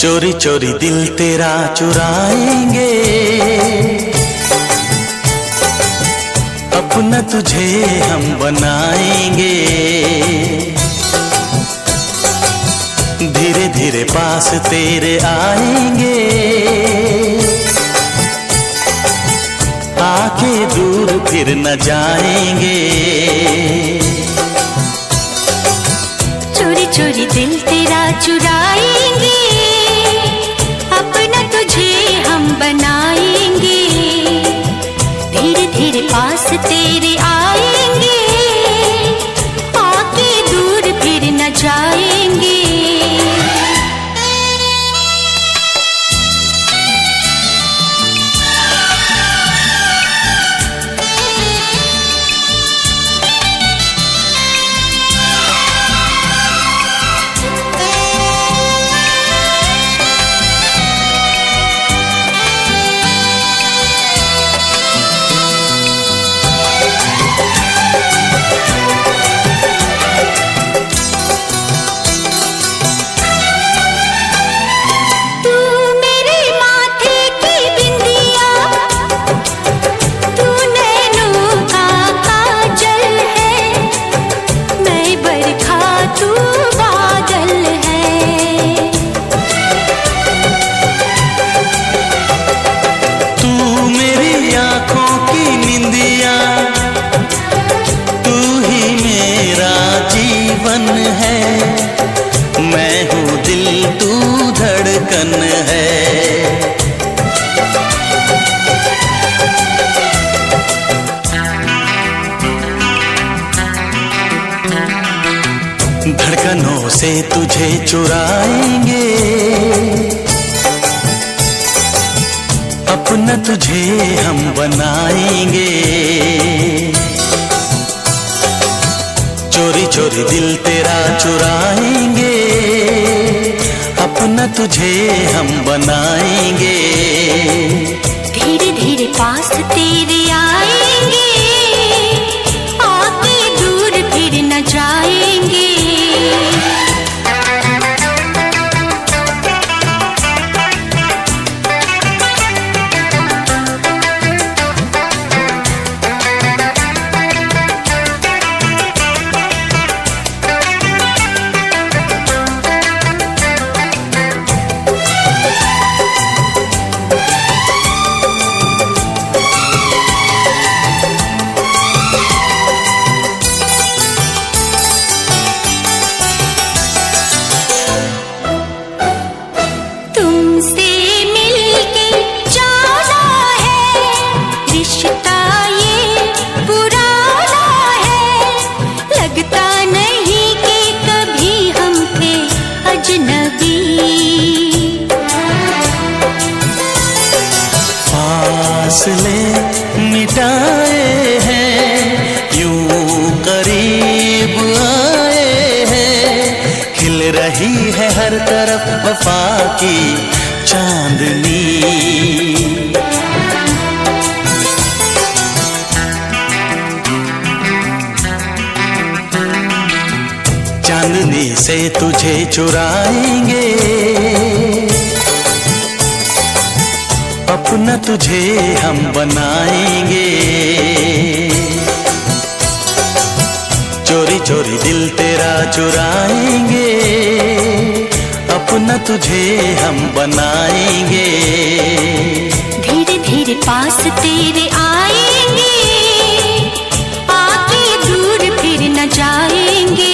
चोरी चोरी दिल तेरा चुराएंगे, अपना तुझे हम बनाएंगे। धीरे धीरे पास तेरे आएंगे, आके दूर फिर न जाएंगे। चोरी चोरी दिल तेरा चुराएंगे, अपना तुझे हम बनाएंगे। धीरे धीरे पास तेरे आएंगे, आके दूर फिर न जाएंगे। मैं हूँ दिल तू धड़कन है। धड़कनों से तुझे चुराएंगे, अपना तुझे हम बनाएंगे। चोरी चोरी दिल तेरा चुराएंगे, अपना तुझे हम बनाएंगे। धीरे धीरे पास तेरे आएंगे, आके दूर फिर न जाएंगे। फासले मिटाए हैं, यूं करीब आए हैं। खिल रही है हर तरफ वफा की चांदनी। चांदनी से तुझे चुराएंगे, अपना तुझे हम बनाएंगे। चोरी चोरी दिल तेरा चुराएंगे, अपना तुझे हम बनाएंगे। धीरे धीरे पास तेरे आएंगे, आके दूर फिर न जाएंगे।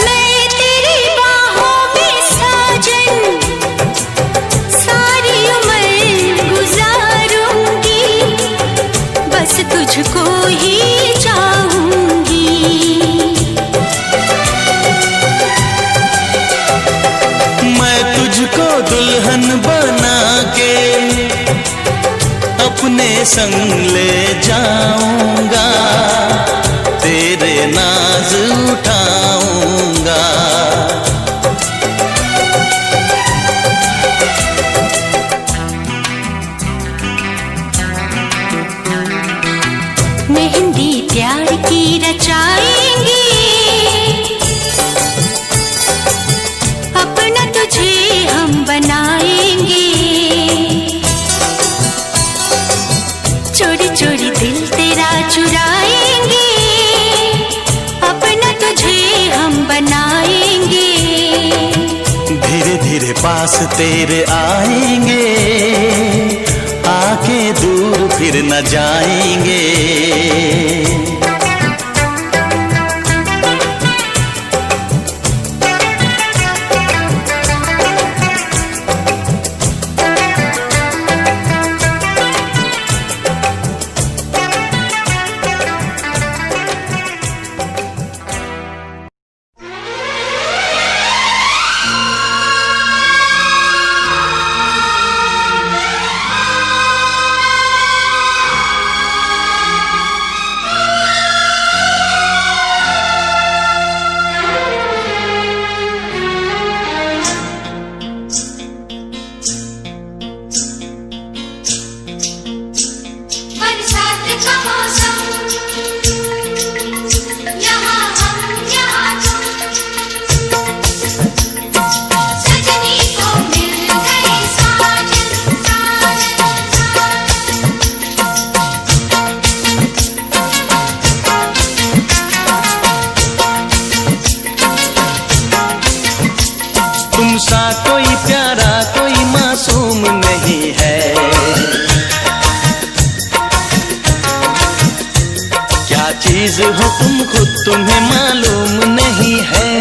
मैं तेरी बाहों में अपने संग ले जाऊंगा, तेरे नाज उठाऊंगा। मेहंदी प्यार की रचाएंगे, अपना तुझे हम बनाएंगे। चोरी चोरी दिल तेरा चुराएंगे, अपना तुझे हम बनाएंगे। धीरे धीरे पास तेरे आएंगे, आके दूर फिर न जाएंगे। तुमसा कोई प्यारा कोई मासूम नहीं है, क्या चीज हो तुम खुद तुम्हें मालूम नहीं है।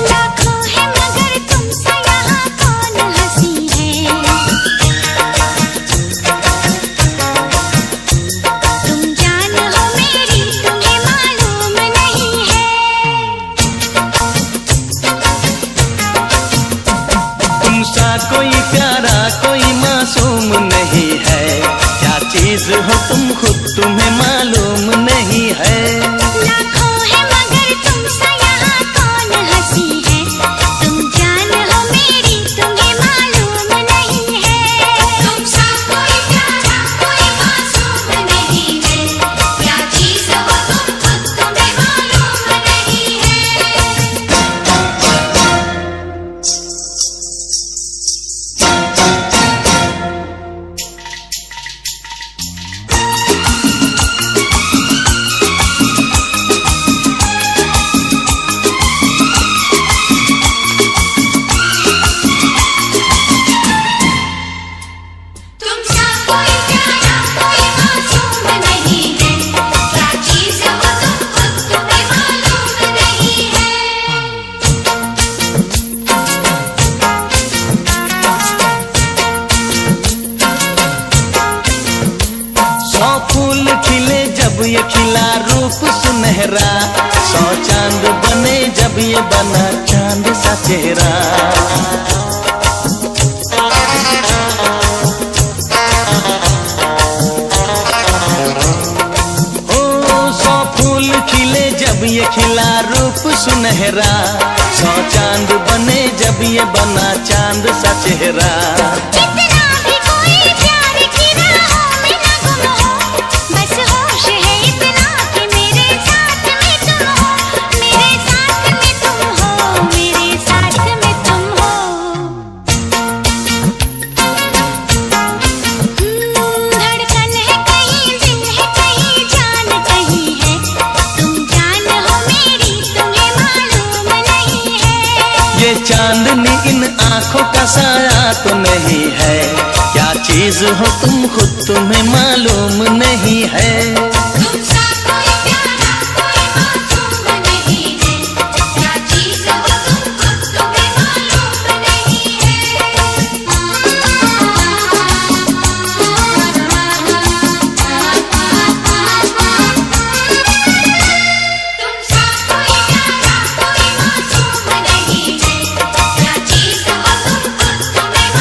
लाखों है मगर तुमसे यहाँ कौन हंसी है। तुम जान हो मेरी तुम्हें मालूम नहीं है। तुमसा कोई प्यारा कोई मासूम नहीं है, क्या चीज हो तुम खुद तुम्हें मालूम नहीं है। लाखों है मगर तुमसे यहाँ कौन हंसी है। तुम जान हो मेरी तुम्हें मालूम नहीं है। तुमसा कोई प्यारा कोई मासूम नहीं है, क्या चीज हो तुम खुद तुम्हें मालूम नहीं है। तुमसा कोई प्यारा कोई मासूम नहीं है, क्या चीज हो तुम खुद तुम्हें मालूम नहीं है। 100 फूल खिले जब ये खिला रूप सुनहरा, 100 चांद बने जब ये बना चांद सा चेहरा। ओ 100 फूल खिले जब ये खिला रूप सुनहरा, 100 चांद बने जब ये बना चांद सा चेहरा। कितना भी कोई प्यार की राहों में न गुम हो, बस होश है इतना कि मेरे साथ में तुम हो, मेरे साथ में तुम हो, मेरे साथ में तुम हो। धड़कन है कहीं दिल है कहीं जान कहीं है। तुम जान हो मेरी तुम्हें मालूम नहीं है। ये चांदनी इन आंखों का साया तो नहीं है, क्या चीज हो तुम खुद तुम्हें मालूम नहीं है। तुमसा कोई प्यारा कोई मासूम नहीं है, क्या चीज हो तुम खुद तुम्हें मालूम नहीं है। तुमसा कोई प्यारा कोई मासूम नहीं है, क्या चीज हो तुम खुद तुम्हें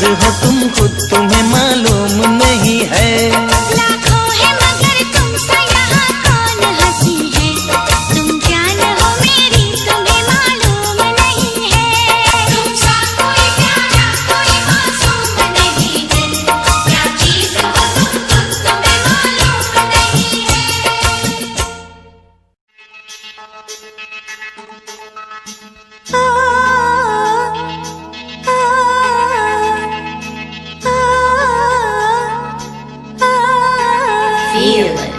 चीज हो तुम खुद तुम्हें मालूम नहीं है। लाखों है मगर तुमसा यहाँ कौन हंसी है, तुम जान हो मेरी तुम्हें मालूम नहीं है। तुमसा कोई प्यारा कोई मासूम नहीं है, क्या चीज हो तुम खुद तुम्हें मालूम नहीं है। Feel it.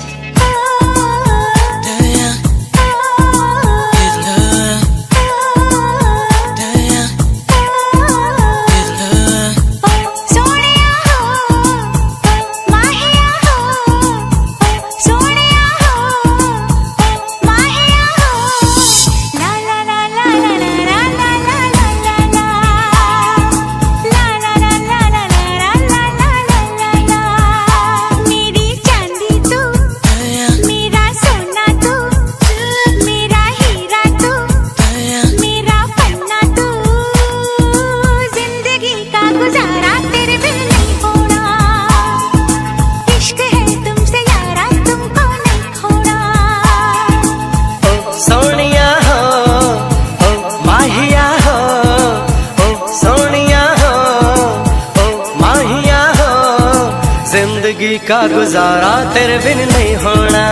जिंदगी का गुजारा तेरे बिन नहीं होना,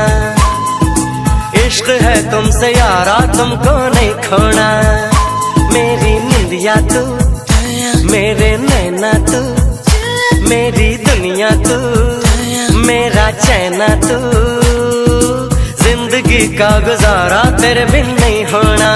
इश्क है तुमसे यारा तुमको नहीं खोना। मेरी निंदिया तू, मेरे नैना तू, मेरी दुनिया तू, मेरा चैना तू, जिंदगी का गुजारा तेरे बिन नहीं होना।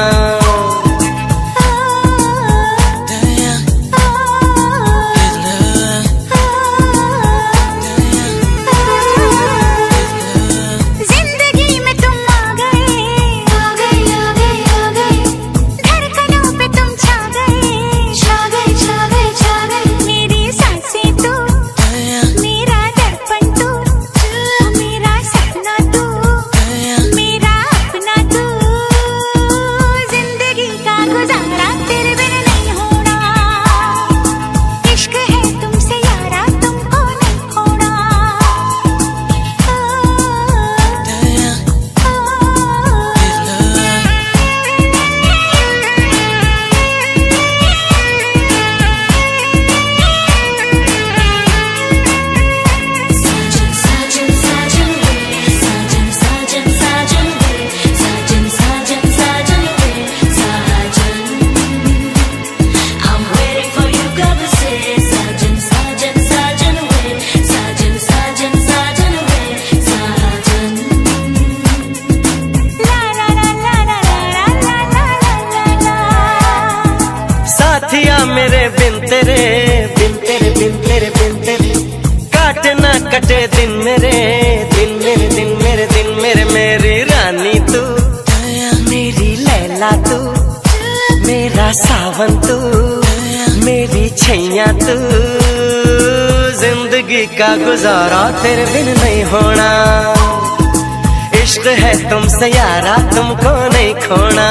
मेरे बिन तेरे बिन तेरे बिन तेरे बिन तेरे काटे ना कटे दिन मेरे दिन मेरे दिन मेरे दिन मेरे। मेरी रानी तू, मेरी लैला तू, मेरा सावन तू, मेरी छैया तू, जिंदगी का गुजारा तेरे बिन नहीं होना। इश्क है तुमसे यारा तुमको नहीं खोना।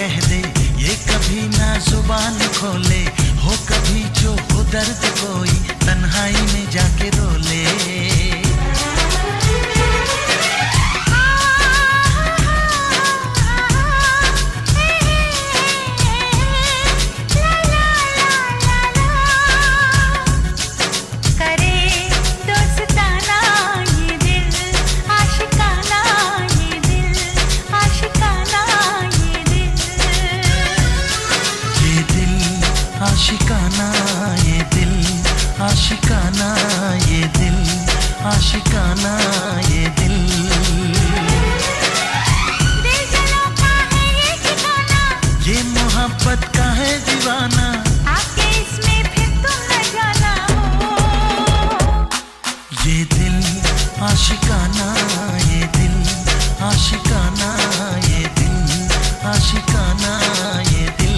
कह दे, ये कभी ना जुबान खोले, हो कभी जो हो दर्द कोई तन्हाई में जाके रोले। आशिकाना ये दिल, आशिकाना ये दिल, आशिकाना ये दिल। दिल जला का है ये ठिकाना, ये मोहब्बत का है दीवाना, आके इसमें फिर तुम न जाना हो। ये दिल आशिकाना ये दिल, आशिकाना ये दिल, आशिकाना ये दिल।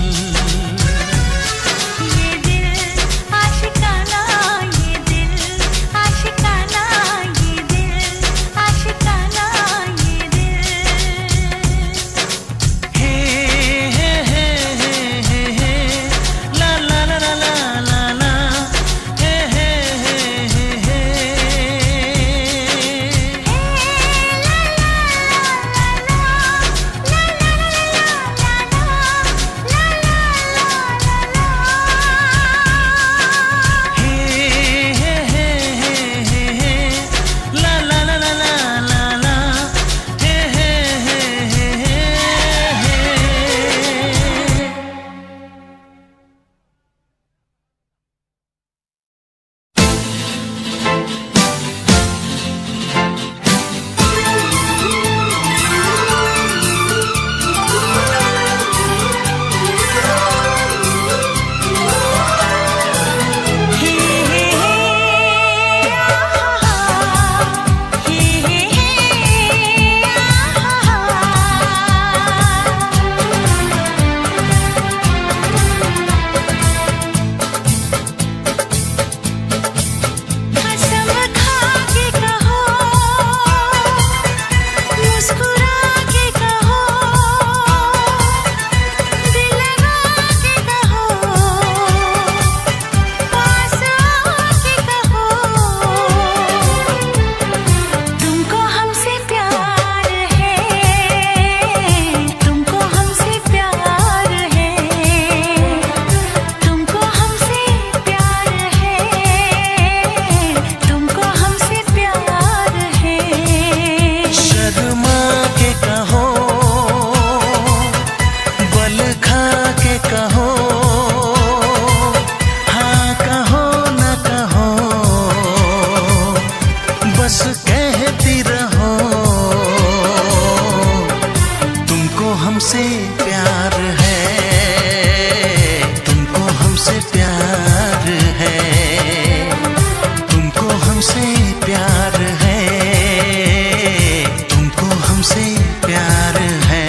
हमसे प्यार है, तुमको हमसे प्यार है, तुमको हमसे प्यार है, तुमको हमसे प्यार है।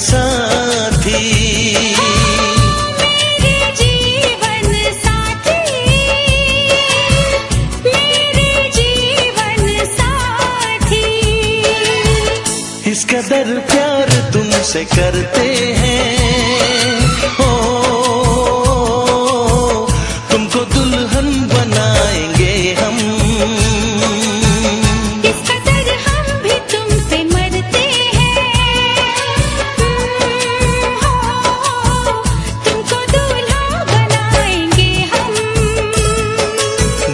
साथी। मेरे जीवन साथी, मेरे जीवन साथी। इस कदर प्यार तुमसे करते हैं, ओ तुमको दुल्हन बनाएंगे हम। इस कदर हम भी तुमसे मरते हैं, हो तुमको दूल्हा बनाएंगे हम।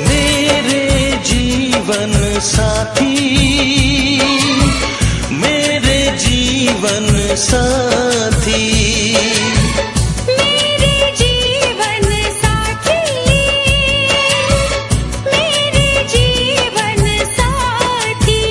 मेरे जीवन साथी, मेरे जीवन साथी। मेरे जीवन साथी, मेरे जीवन साथी।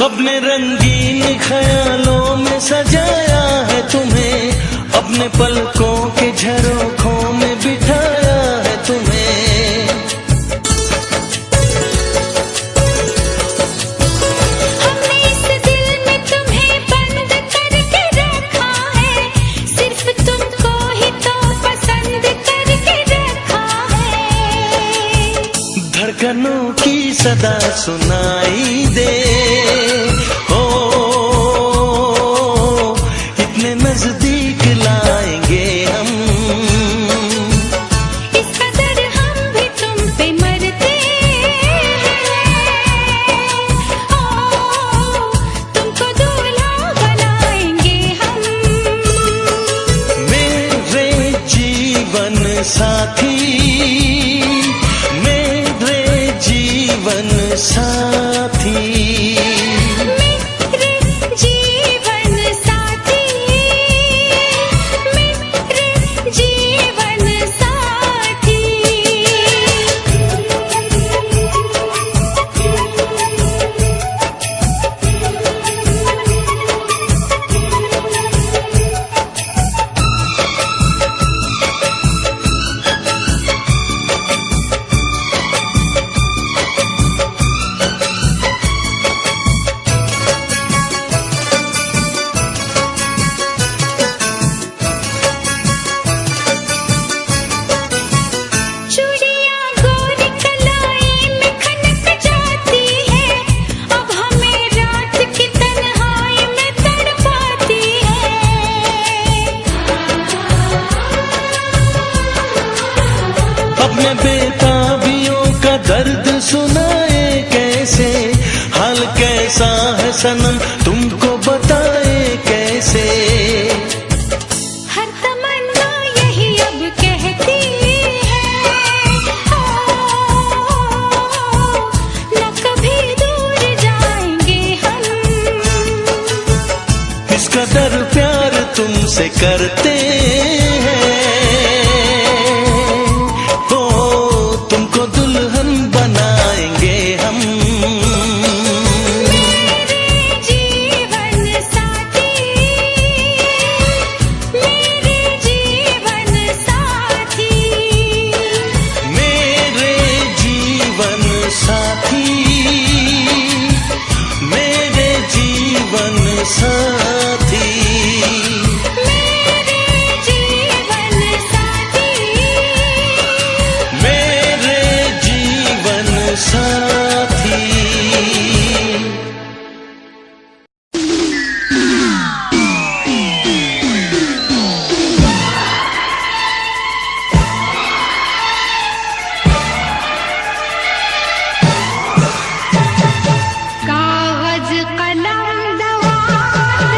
अपने रंगीन ख्यालों में सजाया है तुम्हें, अपने पलकों के झरोखों में बिठाया है तुम्हें। हमने इस दिल में तुम्हें बंद करके रखा है, सिर्फ तुमको ही तो पसंद करके रखा है। धड़कनों की सदा सुनाई दे, ओ इतने नजदीक लाएंगे हम। इस कदर हम भी तुम पे मरते हैं, ओ तुमको दूल्हा बनाएंगे हम। मेरे जीवन साथी, मेरे जीवन साथी। मेरे जीवन साथी, मेरे जीवन साथी। चूड़ियां गोरी कलाई में खनक जाती है, अब हमें रात की तन्हाई में तड़पाती है। अपने बेताबियों का दर्द सुनाए कैसे, हाल कैसा है सनम तुमको बताए कैसे। हर तमन्ना यही अब कहती है, ओ न कभी दूर जाएंगे हम। इस कदर प्यार तुमसे करते हैं, ओ तुमको दुल्हन बनाएंगे हम। मेरे जीवन साथी, मेरे जीवन साथी। मेरे जीवन साथी, मेरे जीवन साथी। मेरे जीवन साथी, मेरे जीवन साथी। कागज कलम दवात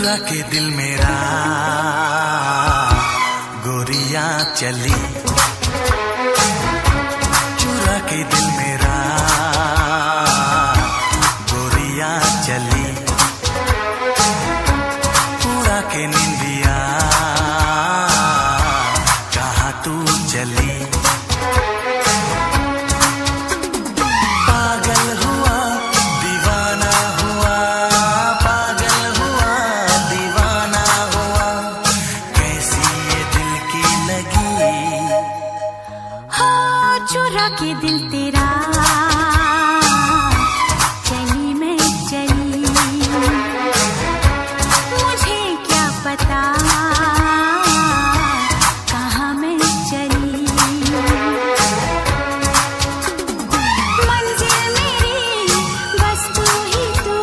चुरा के दिल मेरा गोरियां चली, चुरा के दिल मेरा गोरियां चली, उड़ा के निंदिया कहाँ तू चली। पागल हुआ दीवाना हुआ, पागल हुआ दीवाना हुआ, कैसी ये दिल की लगी। हो चुरा के दिल तेरा चली मैं चली, मुझे क्या पता कहाँ मैं चली। मंजिल मेरी बस तू ही तू,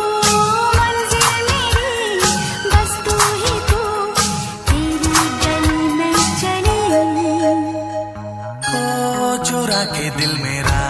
मंजिल मेरी बस तू ही तू, तेरी गली में चली। ओ चुरा के दिल मेरा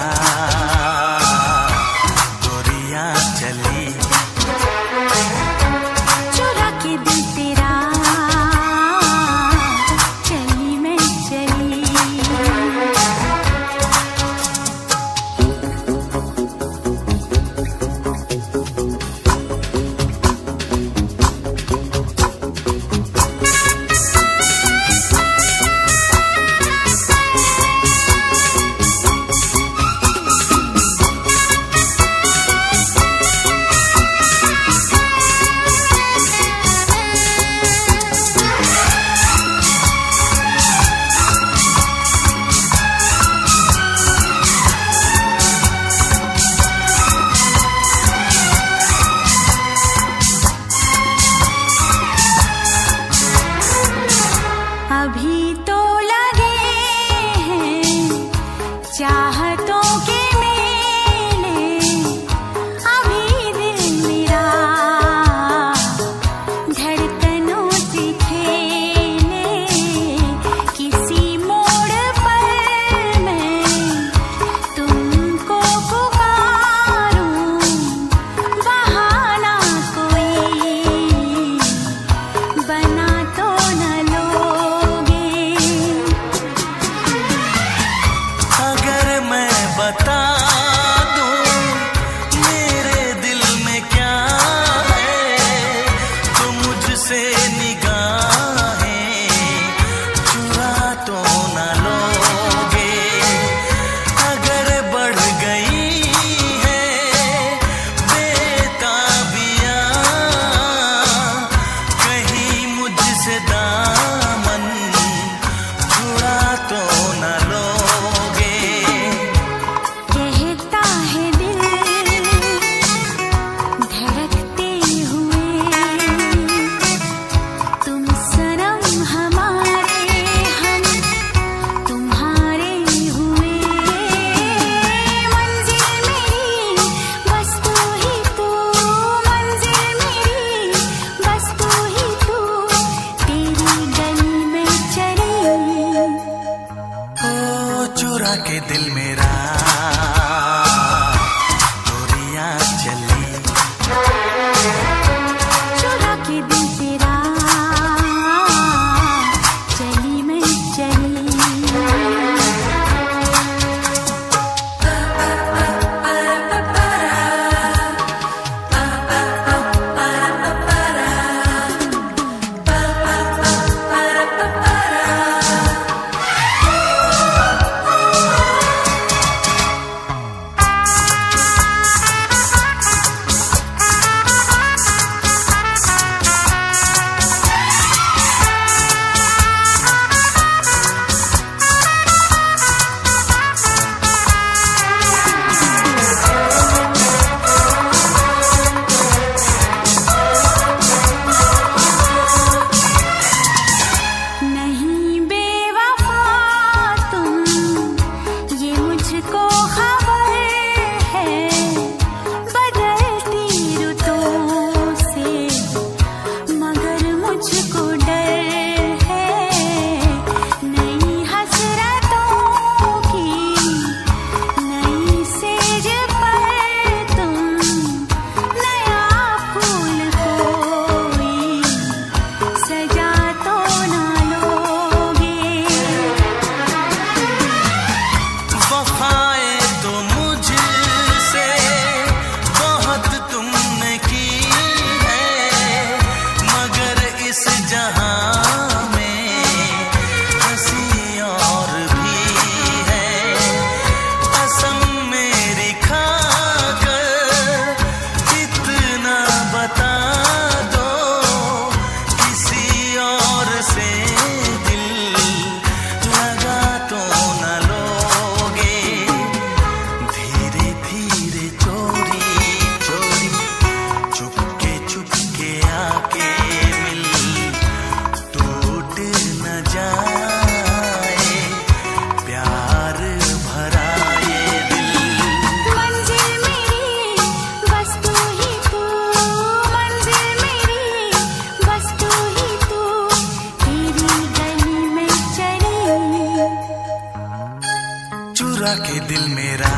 दिल मेरा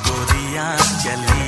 गोरियां चली।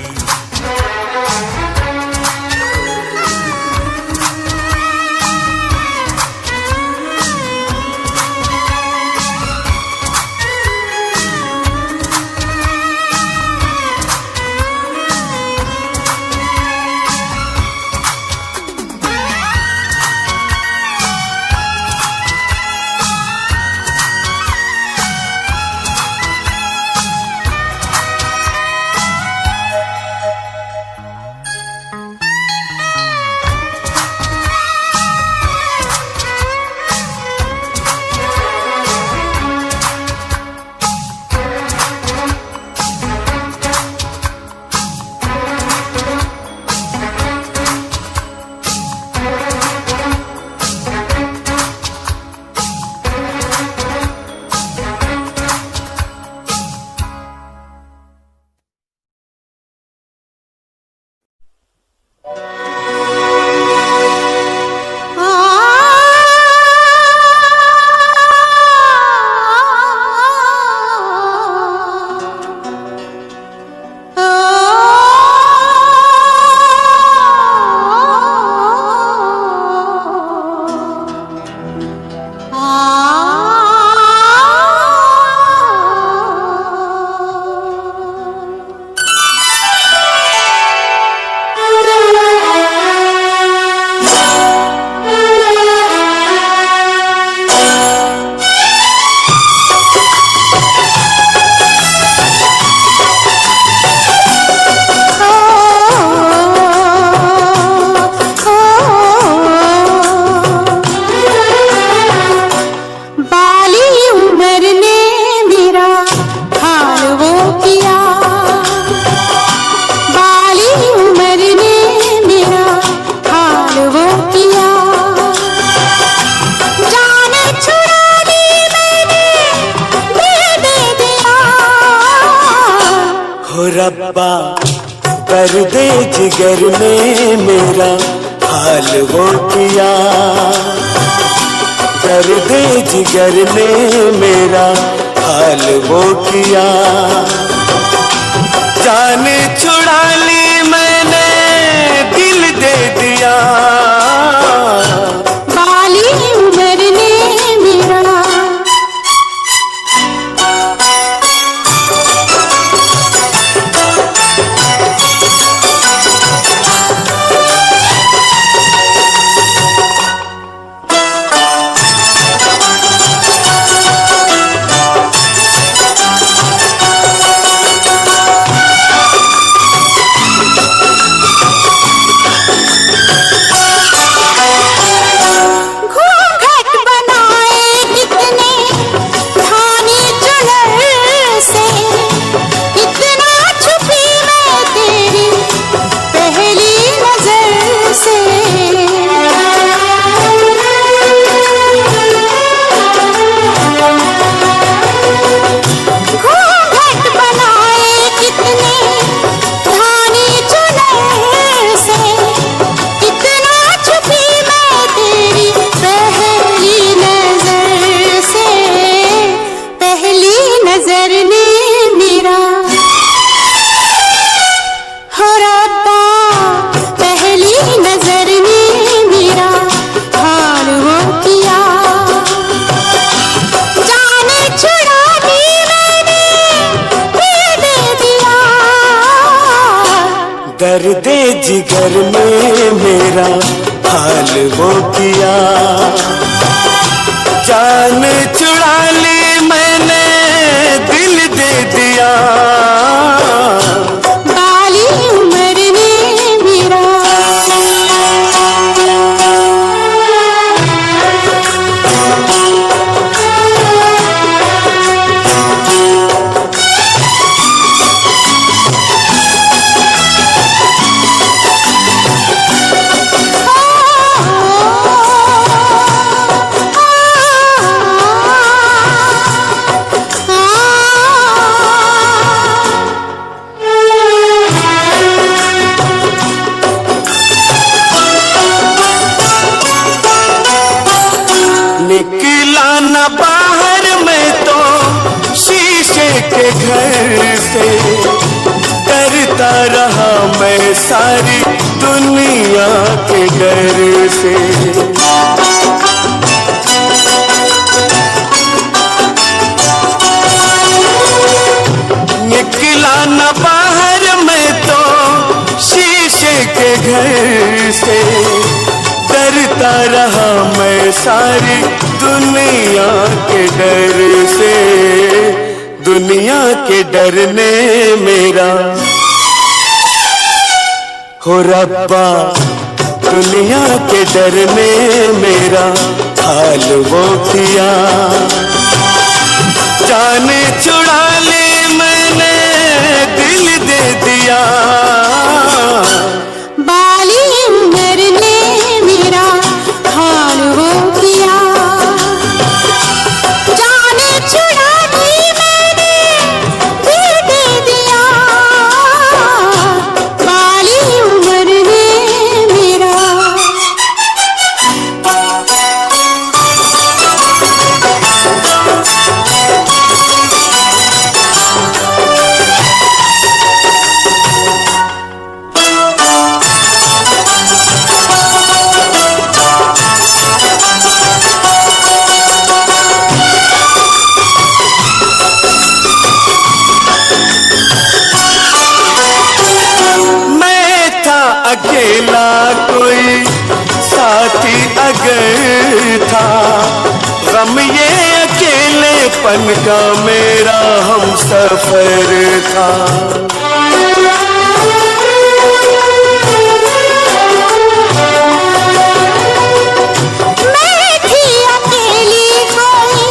रब्बा दर्द जिगर ने मेरा हाल वो किया, दर्द जिगर ने मेरा हाल वो किया। जान छुड़ा ली मैंने दिल दे दिया, बाली उम्र ने मेरा दर्द जिगर ने मेरा हाल वो किया। जान छुड़ा ली मैंने दिल दे दिया, बाली उम्र ने मेरा निकला न बाहर में तो के घर से डरता रहा मैं सारी दुनिया के डर से। निकला न बाहर मैं तो शीशे के घर से डरता रहा मैं सारी दुनिया के डर से। दुनिया के डर ने मेरा हो रब्बा, दुनिया के डर ने मेरा हाल वो किया। जाने छुड़ा ले मैंने दिल दे दिया। बाली उम्र ने मेरा हाल वो किया। जाने छुड़ा दी मैंने दिल दे दिया। बाली उम्र ने मेरा। अकेला कोई साथी अगर था, गम ये अकेलेपन का मेरा हम सफर था। मैं थी अकेली कोई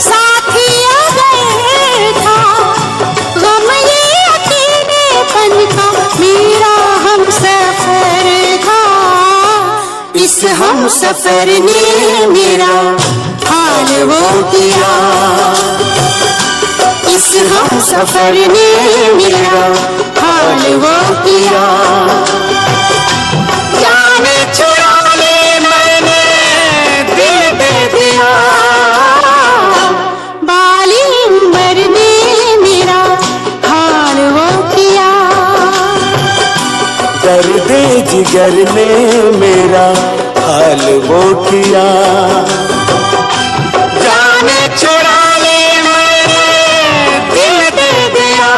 साथी अगर था, गम ये अकेलेपन का मेरा हम सफर था। इस हम सफर ने मेरा हाल वो किया। इस हम सफर ने मेरा हाल वो किया। जाने छुड़ा ले मैंने दिल दे दिया। बाली उम्र ने मेरा हाल वो किया। दर्द जिगर ने मेरा हाल वो किया। जाने छुड़ा ले मैंने दिल दे दिया।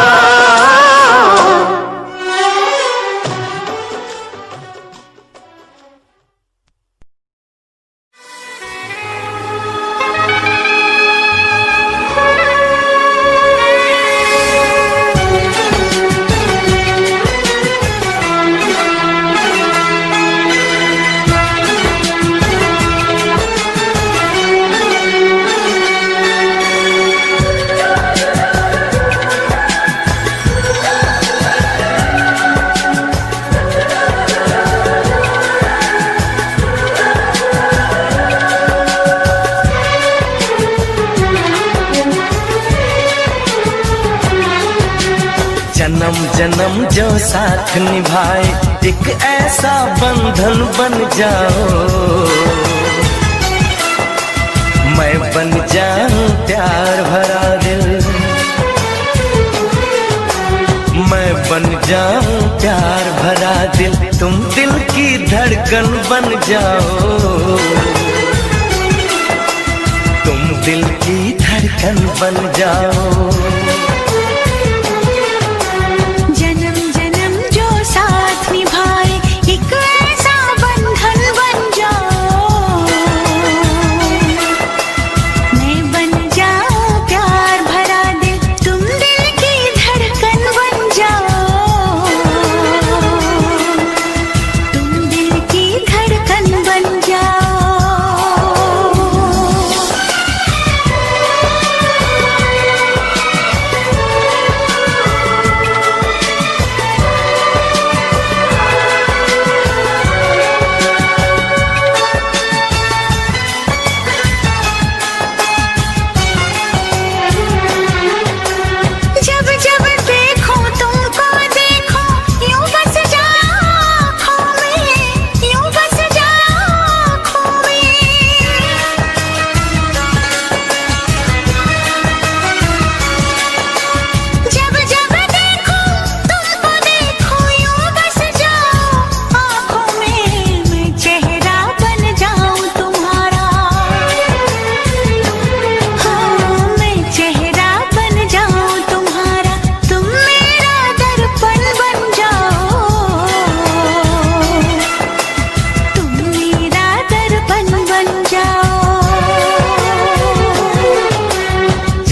जन्म जन्म जो साथ निभाए एक ऐसा बंधन बन जाओ। मैं बन जाऊं प्यार भरा दिल, मैं बन जाऊं प्यार भरा दिल। तुम दिल की धड़कन बन जाओ। तुम दिल की धड़कन बन जाओ।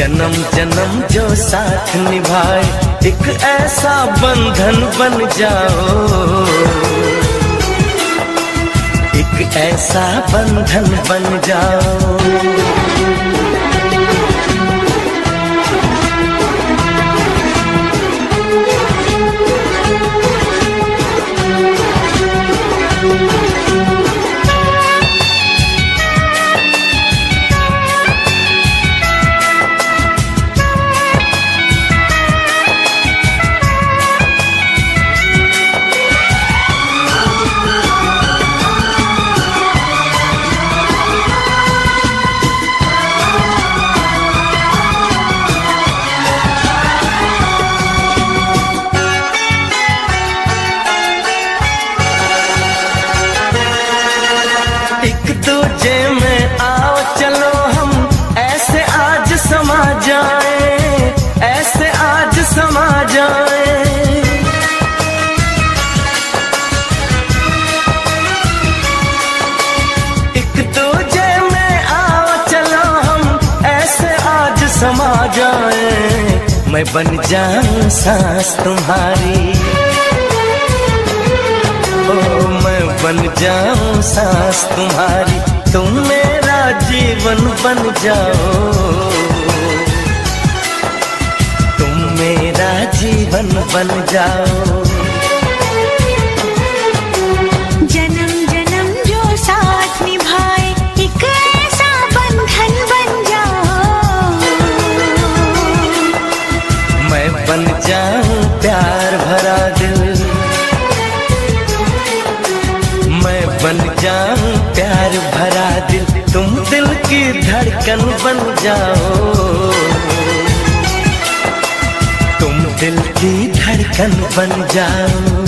जन्म जन्म जो साथ निभाए एक ऐसा बंधन बन जाओ, एक ऐसा बंधन बन जाओ। दूजे में आओ चलो हम ऐसे आज समा जाए, ऐसे आज समा जाए। एक दूजे में आओ चलो हम ऐसे आज समा जाए। मैं बन जाऊं सांस तुम्हारी, मैं बन जाऊं सांस तुम्हारी, तुम मेरा जीवन बन जाओ, तुम मेरा जीवन बन जाओ। जन्म जन्म जो साथ निभाए एक ऐसा बंधन बन जाओ, मैं बन जाऊं प्यार भरा दिल, मैं बन जाऊं प्यार भरा दिल, तुम दिल की धड़कन बन जाओ, तुम दिल की धड़कन बन जाओ।